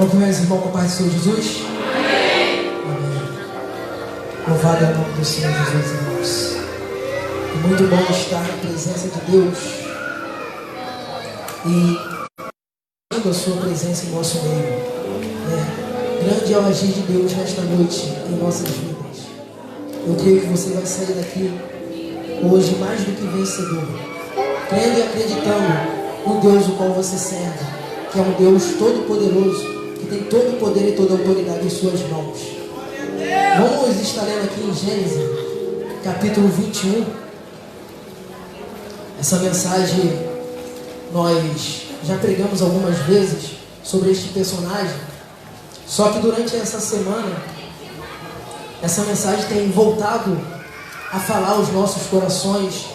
Cumprimento os irmãos com a paz do Senhor Jesus. Amém. Louvado é o nome do Senhor Jesus, irmãos. É muito bom estar na presença de Deus e a sua presença em nosso meio. Grande é o agir de Deus nesta noite em nossas vidas. Eu creio que você vai sair daqui hoje mais do que vencedor, crendo e acreditando no Deus o qual você serve, que é um Deus todo-poderoso, que tem todo o poder e toda a autoridade em suas mãos. Vamos estar lendo aqui em Gênesis, capítulo 21. Essa mensagem nós já pregamos algumas vezes sobre este personagem, só que durante essa semana, essa mensagem tem voltado a falar aos nossos corações,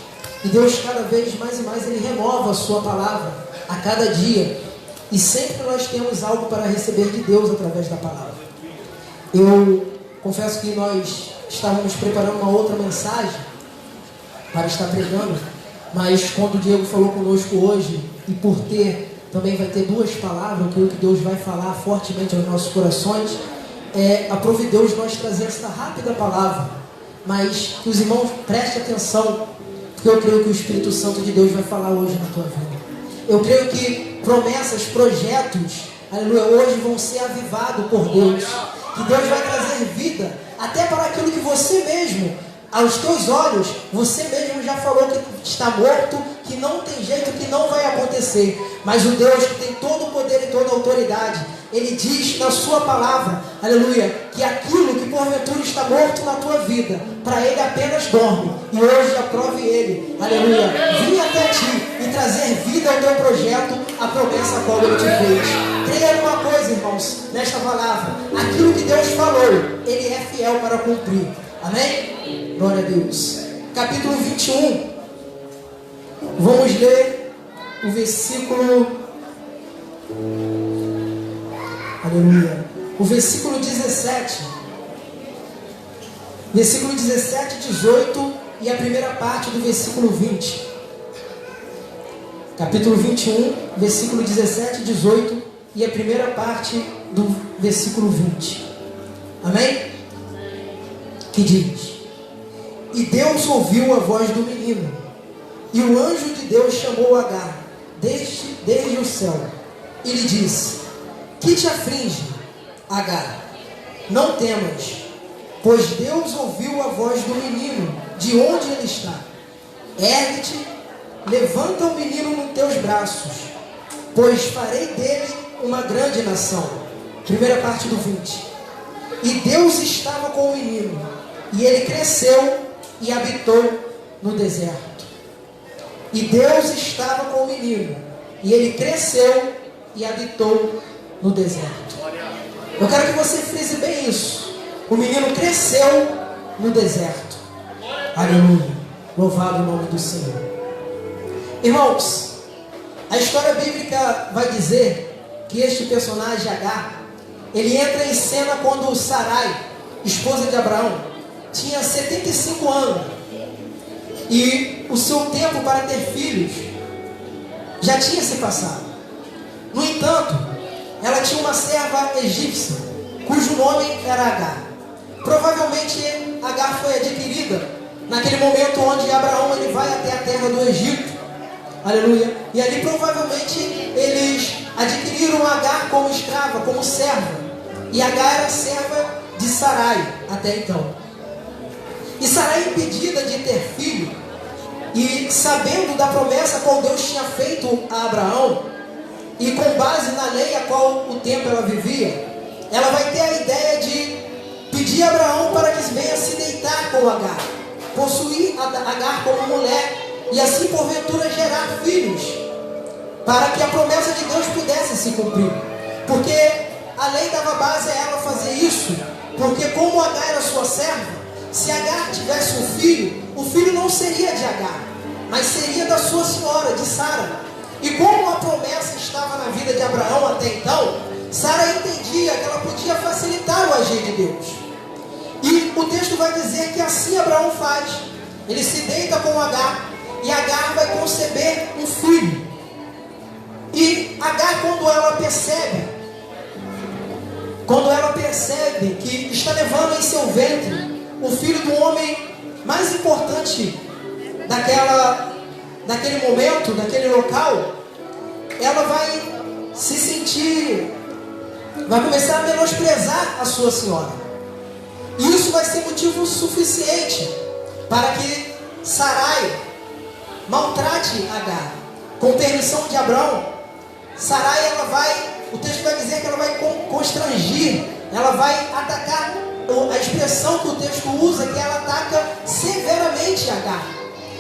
e Deus cada vez mais e mais Ele renova a sua palavra a cada dia, e sempre nós temos algo para receber de Deus através da palavra. Eu confesso que nós estávamos preparando uma outra mensagem para estar pregando, mas quando o Diego falou conosco hoje, e por ter, também vai ter duas palavras, eu creio que Deus vai falar fortemente aos nossos corações, aprove Deus nós trazer esta rápida palavra, mas que os irmãos prestem atenção, porque eu creio que o Espírito Santo de Deus vai falar hoje na tua vida. Eu creio que promessas, projetos, aleluia, hoje vão ser avivados por Deus, que Deus vai trazer vida, até para aquilo que você mesmo, aos teus olhos, você mesmo já falou que está morto, que não tem jeito, que não vai acontecer. Mas o Deus que tem todo o poder e toda a autoridade, Ele diz na sua palavra, aleluia, que aquilo que porventura está morto na tua vida, para Ele apenas dorme. E hoje aprove Ele, aleluia, vir até ti e trazer vida ao teu projeto, a promessa a qual Ele te fez. Creia numa coisa, irmãos, nesta palavra, aquilo que Deus falou, Ele é fiel para cumprir. Amém? Glória a Deus. Capítulo 21. Vamos ler o versículo... Aleluia. O versículo 17. Versículo 17, 18 e a primeira parte do versículo 20. Capítulo 21, versículo 17, 18 e a primeira parte do versículo 20. Amém? Que diz: E Deus ouviu a voz do menino, e o anjo de Deus chamou Agar desde o céu, e lhe disse: Que te aflige, Agar? Não temas, pois Deus ouviu a voz do menino, de onde ele está. Ergue-te, levanta o menino nos teus braços, pois farei dele uma grande nação. Primeira parte do 20. E Deus estava com o menino, e ele cresceu e habitou no deserto. E Deus estava com o menino, e ele cresceu e habitou no deserto. Eu quero que você frise bem isso. O menino cresceu no deserto. Aleluia. Louvado o nome do Senhor. Irmãos, a história bíblica vai dizer que este personagem Agar, ele entra em cena quando Sarai, esposa de Abraão, tinha 75 anos. E o seu tempo para ter filhos já tinha se passado. No entanto, ela tinha uma serva egípcia, cujo nome era Agar. Provavelmente Agar foi adquirida naquele momento onde Abraão ele vai até a terra do Egito. Aleluia. E ali provavelmente eles adquiriram Agar como escrava, como serva. E Agar era serva de Sarai até então. E Sarai, impedida de ter filho, e sabendo da promessa qual Deus tinha feito a Abraão, e com base na lei a qual o tempo ela vivia, ela vai ter a ideia de pedir a Abraão para que venha se deitar com Agar, possuir Agar como mulher, e assim porventura gerar filhos, para que a promessa de Deus pudesse se cumprir. Porque a lei dava base a ela fazer isso, porque como Agar era sua serva, se Agar tivesse um filho, o filho não seria de Agar, mas seria da sua senhora, de Sara. E como a promessa estava na vida de Abraão até então, Sara entendia que ela podia facilitar o agir de Deus. E o texto vai dizer que assim Abraão faz. Ele se deita com Agar, e Agar vai conceber um filho. E Agar, quando ela percebe percebe que está levando em seu ventre o filho do homem mais importante daquele momento, daquele local, ela vai se sentir, vai começar a menosprezar a sua senhora. E isso vai ser motivo suficiente para que Sarai maltrate Agar. Com permissão de Abraão, Sarai, o texto vai dizer que ela vai constrangir, ela vai atacar. A expressão que o texto usa é que ela ataca severamente Agar.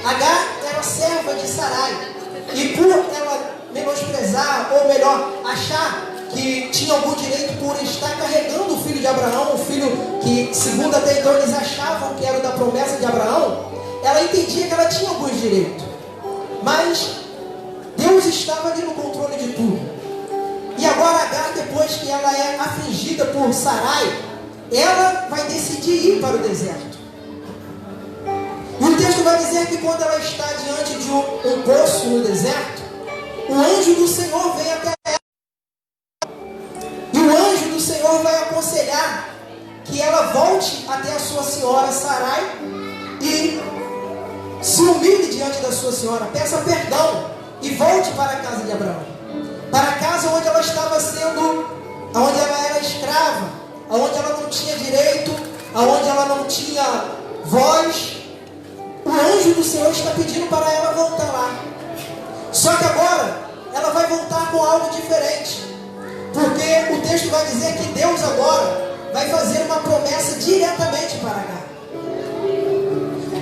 Agar era serva de Sarai, e por ela menosprezar, ou melhor, achar que tinha algum direito por estar carregando o filho de Abraão, o filho que, segundo até então eles achavam que era da promessa de Abraão, ela entendia que ela tinha alguns direitos, mas Deus estava ali no controle de tudo. E agora Agar, depois que ela é afligida por Sarai, ela vai decidir ir para o deserto. E o texto vai dizer que quando ela está diante de um poço no deserto, o anjo do Senhor vem até ela. E o anjo do Senhor vai aconselhar que ela volte até a sua senhora Sarai e se humilhe diante da sua senhora, peça perdão e volte para a casa de Abraão, para a casa onde ela estava onde ela era escrava, onde ela não tinha direito, onde ela não tinha voz. O anjo do Senhor está pedindo para ela voltar lá. Só que agora ela vai voltar com algo diferente, porque o texto vai dizer que Deus agora vai fazer uma promessa diretamente para Agar.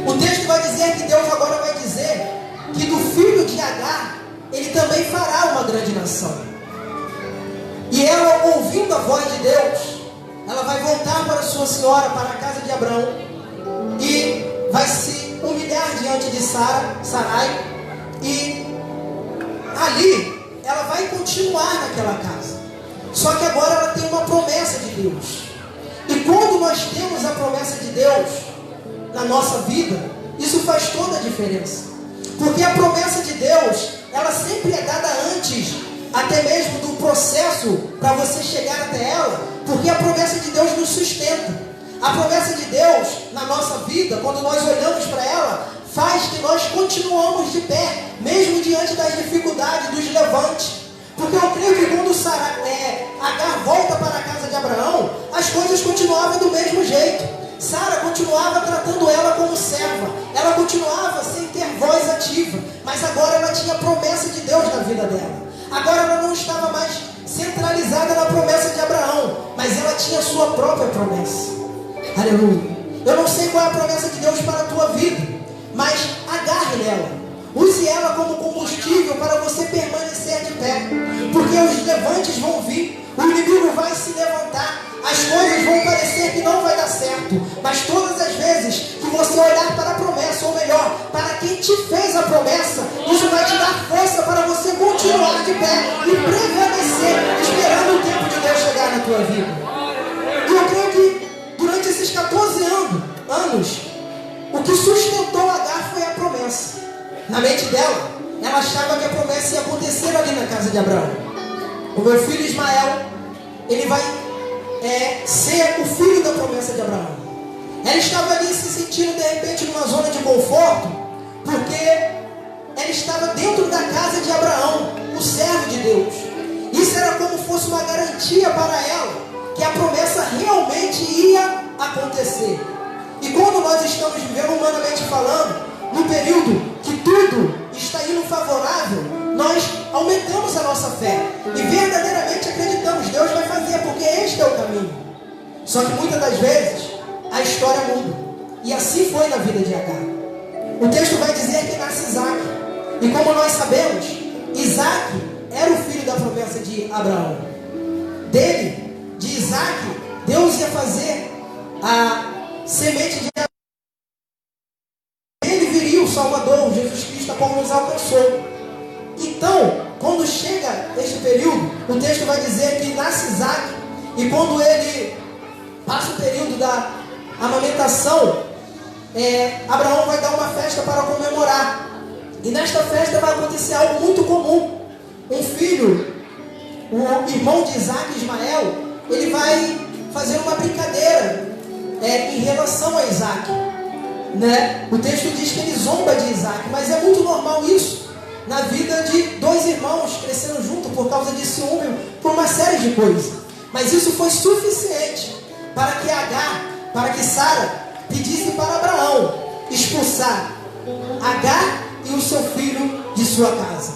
O texto vai dizer que Deus agora vai dizer que do filho de Agar ele também fará uma grande nação. E ela, ouvindo a voz de Deus, ela vai voltar para sua senhora, para a casa de Abraão, e vai se humilhar diante de Sarai, e ali ela vai continuar naquela casa. Só que agora ela tem uma promessa de Deus. E quando nós temos a promessa de Deus na nossa vida, isso faz toda a diferença. Porque a promessa de Deus, ela sempre é dada antes, até mesmo do processo para você chegar até ela, porque a promessa de Deus nos sustenta. A promessa de Deus na nossa vida, quando nós olhamos para ela, faz que nós continuamos de pé, mesmo diante das dificuldades, dos levantes. Porque eu creio que quando Agar volta para a casa de Abraão, as coisas continuavam do mesmo jeito. Sara continuava tratando ela como serva, ela continuava sem ter voz ativa, mas agora ela tinha a promessa de Deus na vida dela. Agora ela não estava mais centralizada na promessa de Abraão, mas ela tinha a sua própria promessa. Aleluia. Eu não sei qual é a promessa de Deus para a tua vida, mas agarre nela. Use ela como combustível para você permanecer de pé, porque os levantes vão vir, o inimigo vai se levantar, as coisas vão parecer que não vai dar certo, mas todas as vezes que você olhar para a promessa, ou melhor, para quem te fez a promessa, isso vai te dar força para você continuar de pé e permanecer, esperando o tempo de Deus chegar na tua vida. E eu creio que durante esses 14 anos, o que sustentou Agar foi a promessa. Na mente dela, ela achava que a promessa ia acontecer ali na casa de Abraão. O meu filho Ismael, ele vai ser o filho da promessa de Abraão. Ela estava ali se sentindo de repente numa zona de conforto, porque ela estava dentro da casa de Abraão, o servo de Deus. Isso era como fosse uma garantia para ela, que a promessa realmente ia acontecer. E quando nós estamos vivendo humanamente falando, no período que tudo está indo favorável, nós aumentamos a nossa fé e verdadeiramente acreditamos, Deus vai fazer, porque este é o caminho. Só que muitas das vezes a história muda, e assim foi na vida de Agar. O texto vai dizer que nasce Isaac, e como nós sabemos, Isaac era o filho da promessa de Abraão. De Isaac, Deus ia fazer a semente de Abraão. Ele viria o Salvador, Jesus Cristo, como nos alcançou. Então, quando chega este período, o texto vai dizer que nasce Isaac, e quando ele passa o período da amamentação, Abraão vai dar uma festa para comemorar. E nesta festa vai acontecer algo muito comum. Um filho, o irmão de Isaac, Ismael, ele vai fazendo uma brincadeira em relação a Isaac, né? O texto diz que ele zomba de Isaac, mas é muito normal isso na vida de dois irmãos crescendo juntos por causa de ciúme, por uma série de coisas. Mas isso foi suficiente para que Agar, para que Sara pedisse para Abraão expulsar Agar e o seu filho de sua casa,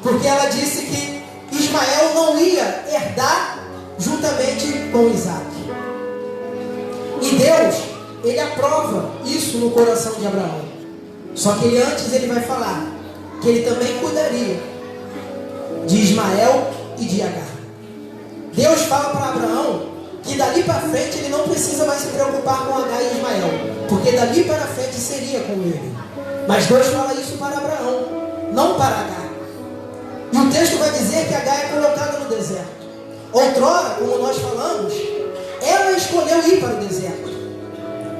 porque ela disse que Ismael não ia herdar juntamente com Isaac. E Deus, ele aprova isso no coração de Abraão. Só que antes ele vai falar que ele também cuidaria de Ismael e de Agar. Deus fala para Abraão que dali para frente ele não precisa mais se preocupar com Agar e Ismael, porque dali para frente seria com ele. Mas Deus fala isso para Abraão, não para Agar. E o texto vai dizer que Agar é colocada no deserto. Outrora, como nós falamos, ela escolheu ir para o deserto.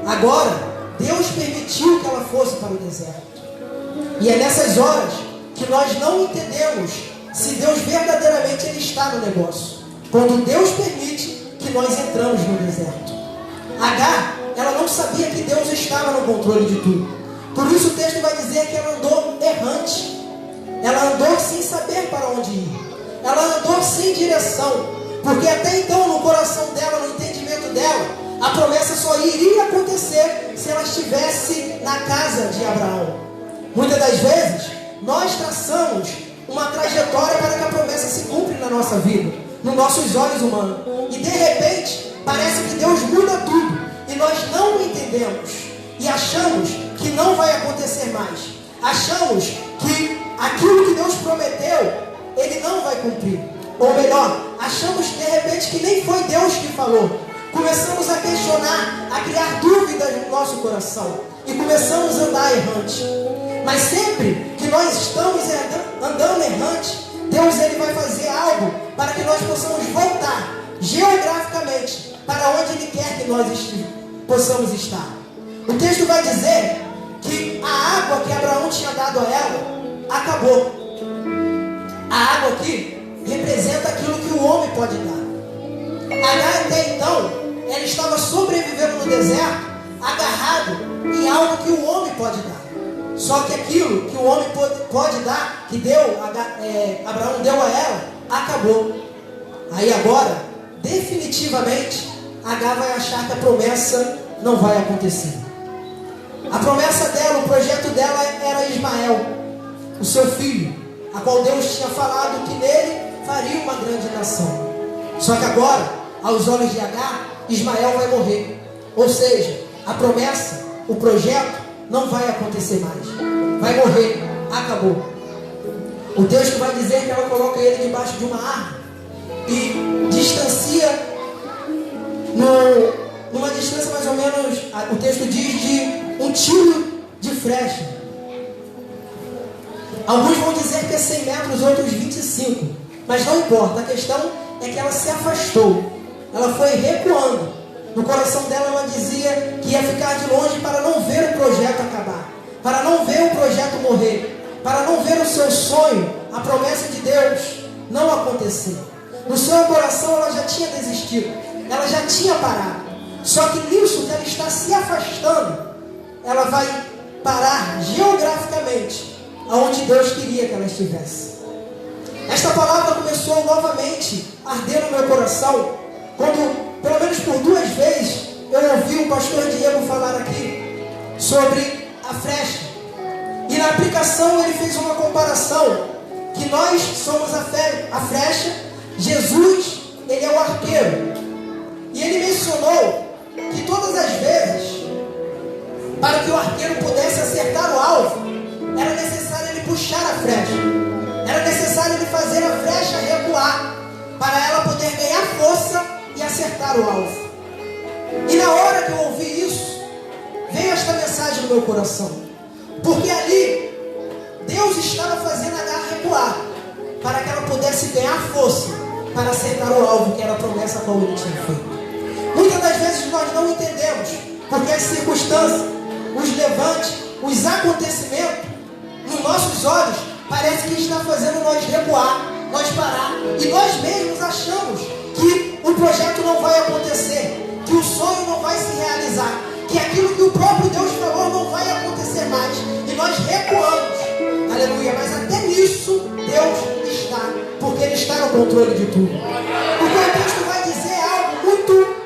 Agora, Deus permitiu que ela fosse para o deserto. E é nessas horas que nós não entendemos se Deus verdadeiramente ele está no negócio. Quando Deus permite que nós entramos no deserto. Agar, ela não sabia que Deus estava no controle de tudo. Por isso o texto vai dizer que ela andou errante. Ela andou sem saber para onde ir. Ela andou sem direção. Porque até então, no coração dela, no entendimento dela, a promessa só iria acontecer se ela estivesse na casa de Abraão. Muitas das vezes, nós traçamos uma trajetória para que a promessa se cumpra na nossa vida, nos nossos olhos humanos. E de repente, parece que Deus muda tudo. E nós não entendemos. E achamos que não vai acontecer mais. Achamos que aquilo que Deus prometeu, Ele não vai cumprir. Ou melhor, achamos de repente que nem foi Deus que falou. Começamos a questionar, a criar dúvidas no nosso coração. E começamos a andar errante. Mas sempre que nós estamos andando errante, Deus ele vai fazer algo para que nós possamos voltar geograficamente para onde Ele quer que nós possamos estar. O texto vai dizer que a água que Abraão tinha dado a ela acabou. A água aqui representa aquilo que o homem pode dar. Agar até então, ela estava sobrevivendo no deserto, agarrado em algo que o homem pode dar. Só que aquilo que o homem pode dar, que Abraão deu a ela, acabou. Aí agora, definitivamente, Agar vai achar que a promessa não vai acontecer. A promessa dela, o projeto dela era Ismael, o seu filho, a qual Deus tinha falado que nele faria uma grande nação. Só que agora, aos olhos de Agar, Ismael vai morrer. Ou seja, a promessa, o projeto, não vai acontecer mais. Vai morrer. Acabou. O texto vai dizer que ela coloca ele debaixo de uma árvore e distancia numa distância mais ou menos, o texto diz, de um tiro de flecha. Alguns vão dizer que é 100 metros, outros 25. Mas não importa. A questão é que ela se afastou. Ela foi recuando. No coração dela ela dizia que ia ficar de longe para não ver o projeto acabar, para não ver o projeto morrer, para não ver o seu sonho, a promessa de Deus não acontecer. No seu coração ela já tinha desistido, ela já tinha parado. Só que nisso que ela está se afastando, ela vai parar geograficamente aonde Deus queria que ela estivesse. Esta palavra começou novamente a arder no meu coração quando, pelo menos por 2 vezes, eu ouvi o pastor Diego falar aqui sobre a flecha. E na aplicação ele fez uma comparação, que nós somos a flecha, Jesus, ele é o arqueiro. E ele mencionou que todas as vezes, para que o arqueiro pudesse acertar o alvo, era necessário ele puxar a flecha. Era necessário ele fazer a flecha recuar, para ela poder ganhar força e acertar o alvo. E na hora que eu ouvi isso, veio esta mensagem no meu coração. Porque ali, Deus estava fazendo Agar recuar, para que ela pudesse ganhar força, para acertar o alvo, que era a promessa qual ele tinha feito. Muitas das vezes nós não entendemos, porque as circunstâncias, os levantes, os acontecimentos, nos nossos olhos, parece que está fazendo nós recuar, nós parar, e nós mesmos achamos que o projeto não vai acontecer. próprio Deus falou, não vai acontecer mais. E nós recuamos. Aleluia. Mas até nisso Deus está. Porque Ele está no controle de tudo. Porque o texto vai dizer algo muito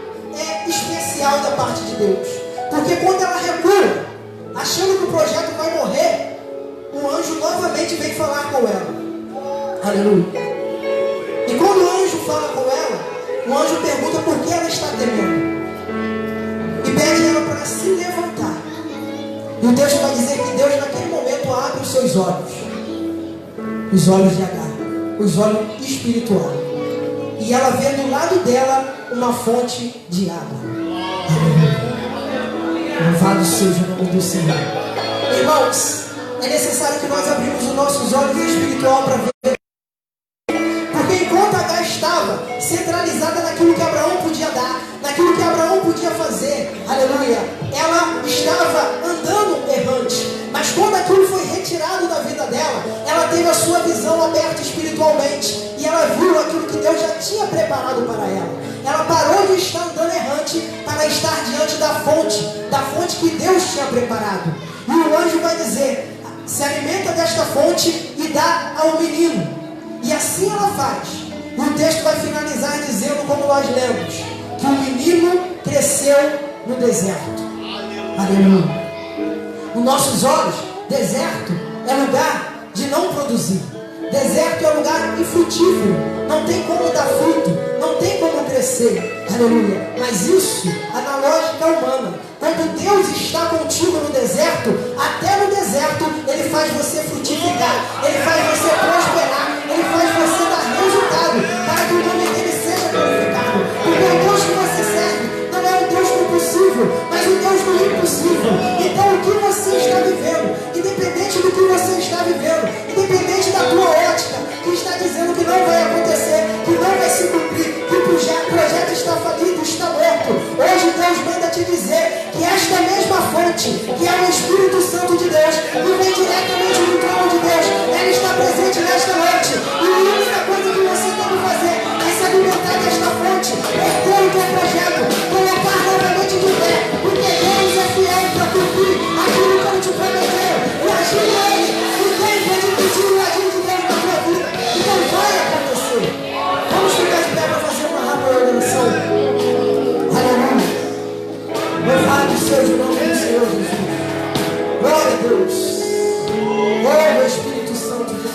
especial da parte de Deus. Porque quando ela recua, achando que o projeto vai morrer, o anjo novamente vem falar com ela. Aleluia. E quando o anjo fala com ela, o anjo pergunta por que ela está temendo. E pede ela para se levantar. E o texto vai dizer que Deus naquele momento abre os seus olhos. Os olhos de Agar. Os olhos espirituais. E ela vê do lado dela uma fonte de água. Louvado seja o nome do Senhor. Irmãos, é necessário que nós abrimos os nossos olhos espirituais para ver. Porque enquanto Agar estava centralizada naquilo que Abraão podia dar, naquilo que Abraão podia fazer, aleluia, ela estava andando errante. Mas quando aquilo foi retirado da vida dela, ela teve a sua visão aberta espiritualmente. E ela viu aquilo que Deus já tinha preparado para ela. Ela parou de estar andando errante para estar diante da fonte que Deus tinha preparado. E o anjo vai dizer, se alimenta desta fonte e dá ao menino. E assim ela faz. E o texto vai finalizar dizendo, como nós lemos, que o menino cresceu no deserto. Aleluia. Nos nossos olhos, deserto é lugar de não produzir. Deserto é lugar infrutífero. Não tem como dar fruto. Não tem como crescer. Aleluia. Mas isso, na lógica humana, quando Deus está contigo no deserto, até no deserto, Ele faz você frutificar. Ele faz você prosperar. Ele faz você dar resultado para que o nome dele seja glorificado. Porque o Deus que você serve não é um Deus compulsivo, mas um Deus do impossível. Então o que você está vivendo, independente do que você está vivendo, independente da tua ótica, que está dizendo que não vai acontecer, que não vai se cumprir, que o projeto está falido, está morto, hoje Deus manda te dizer que esta mesma fonte, que é o Espírito Santo de Deus, que vem diretamente do trono de Deus, ela está presente nesta noite. E a única coisa que você tem que fazer é se alimentar desta fonte, perder o teu projeto, colocar novamente de pé, porque Deus é fiel para cumprir aquilo que Ele te prometeu. E agir nele, ninguém pode impedir o agir de Deus na tua vida. Então vai acontecer. Vamos ficar de pé para fazer uma rápida oração. Aleluia. Louvado seja o nome do Senhor Jesus. Glória a Deus. Glória ao Espírito Santo de Deus.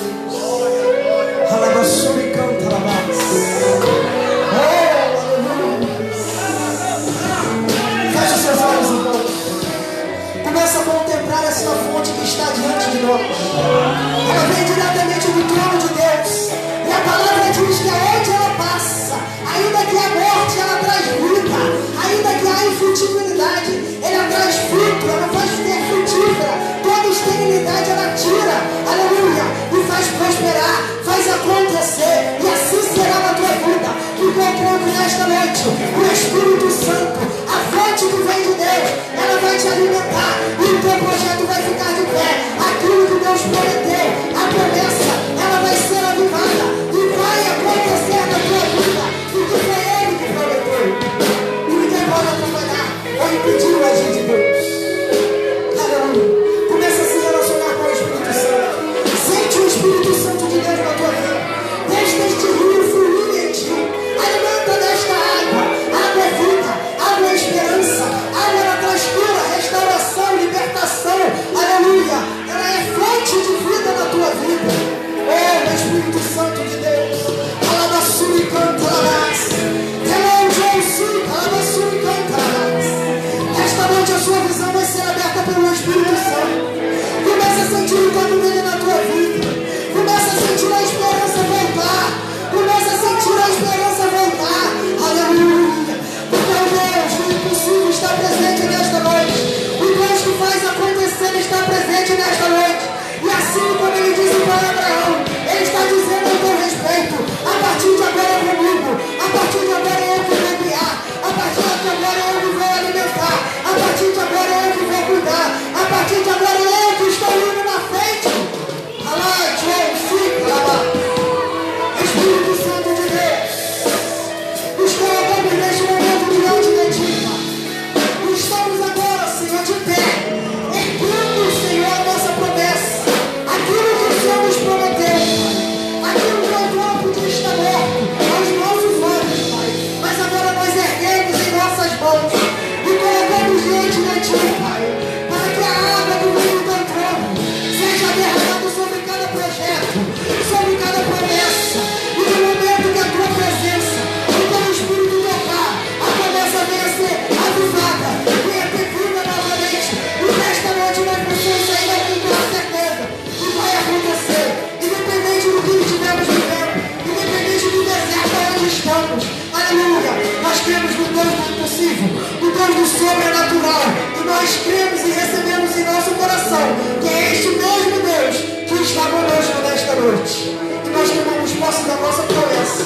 Aleluia. Nós cremos no Deus do impossível, no Deus do sobrenatural. E nós cremos e recebemos em nosso coração que é este mesmo Deus que está conosco nesta noite. E nós tomamos posse da nossa promessa.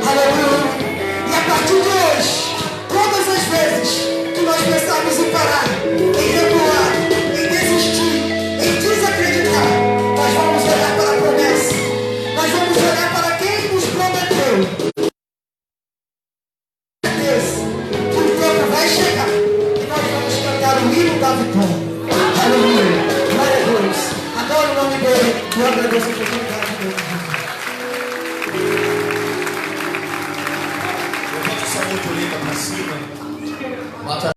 Aleluia. E a partir de hoje, todas as vezes que nós pensarmos em parar, em recuar, em desistir, em desacreditar, nós vamos olhar para a promessa. Nós vamos olhar para quem nos prometeu. Que o tempo vai chegar e nós vamos cantar o hino da vitória. Aleluia. Glória a Deus. Adoro o nome dele. Eu agradeço a oportunidade de Deus.